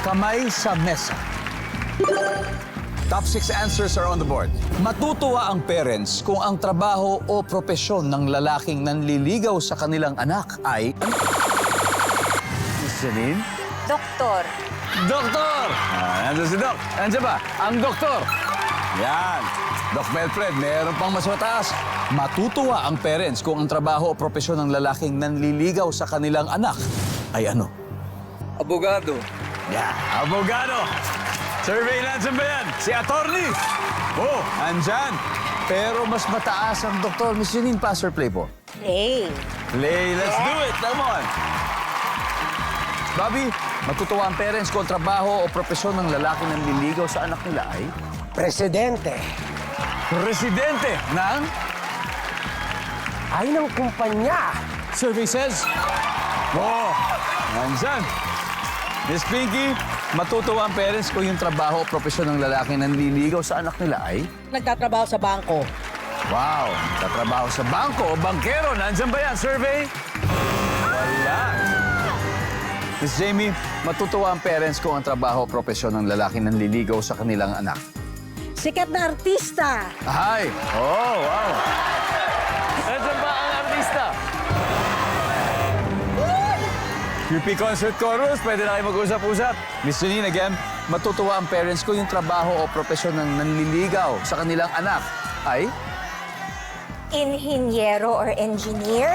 Kamay sa mesa. Top 6 answers are on the board. Matutuwa ang parents kung ang trabaho o propesyon ng lalaking nanliligaw sa kanilang anak ay... Miss Janine? Doktor. Doktor! Nandun si Doc. Nandiyan ba? Ang doktor. Yan. Doc Belfred, meron pang mas mataas. Matutuwa ang parents kung ang trabaho o propesyon ng lalaking nanliligaw sa kanilang anak ay ano? Abogado. Yeah, abogado. Survey nandiyan ba yan? Si attorney. Oh, andyan. Pero mas mataas ang doktor. Miss Janine, pass or play po? Play. Play, let's do it. Come on. Bobby, matutuwa ang parents kung ang trabaho o propesyon ng lalaki ng liligaw sa anak nila ay... Presidente. Presidente ng... Ay ng kumpanya. Survey says... Oh, nandyan. Miss Pinky, matutuwa ang parents kung yung trabaho o propesyon ng lalaki ng liligaw sa anak nila ay... Nagtatrabaho sa bangko. Wow, tatrabaho sa bangko o bankero. Nandyan ba yan? Survey? Wala. Miss Jamie, matutuwa ang parents kung ang trabaho o propesyon ng lalaki ng liligaw sa kanilang anak. Sikat na artista. Hi! Oh, wow! Nandyan ba ang artista? UP Concert Chorus, pwede na kayo mag-usap-usap. Miss Janine, again, matutuwa ang parents kung yung trabaho o propesyon ng nanliligaw sa kanilang anak ay... Inhinyero or engineer.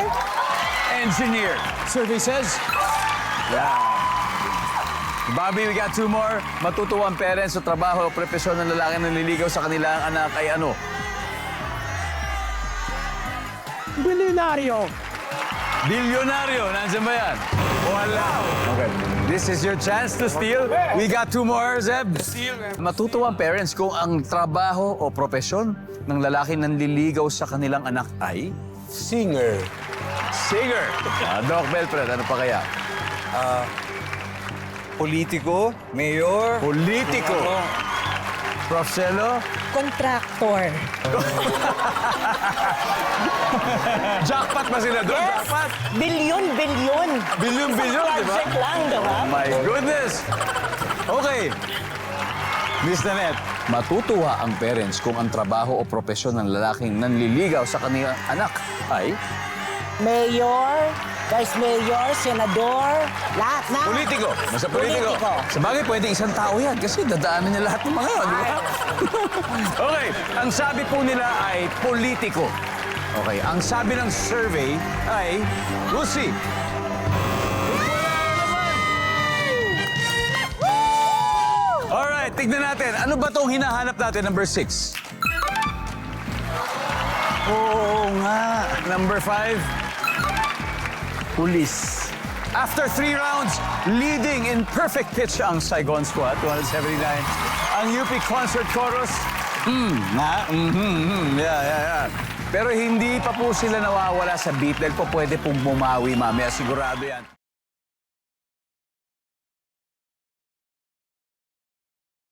Engineer. Survey says... Yeah. Bobby, we got 2 more. Matutuwa ang parents sa trabaho o propesyon ng lalaki na naliligaw sa kanilang anak ay ano? Bilyonaryo. Bilyonaryo. Nandiyan ba yan? Wala. Okay. This is your chance to steal. We got 2 more, Zeb. Matutuwa ang parents kung ang trabaho o propesyon ng lalaki na naliligaw sa kanilang anak ay... Singer. Singer. Doc Belfred, ano pa kaya? Politiko. Mayor. Politiko. Prof. Celo? Contractor. Jackpot ba sila doon? Jackpot? Bilyon. Bilyon-bilyon, di ba? Project lang, di ba? Oh my goodness! Okay. Miss Nanette, matutuwa ang parents kung ang trabaho o propesyon ng lalaking nanliligaw sa kanilang anak ay... Mayor, vice mayor, senador, lahat na. Politiko. Basta politiko. Politiko. Sa bagay, pwede isang tao yan kasi dadaanan niya lahat ng mga yun, di ba? Okay, ang sabi po nila ay politiko. Okay, ang sabi ng survey ay... We'll see. Alright, tignan natin. Ano ba itong hinahanap natin, number 6? Oo nga. Number 5? Police. After 3 rounds, leading in perfect pitch ang Saigon Squad, 279. Ang UP Concert Chorus, yeah. Pero hindi pa po sila nawawala sa beat dahil po pwede pong bumawi mamaya, sigurado yan.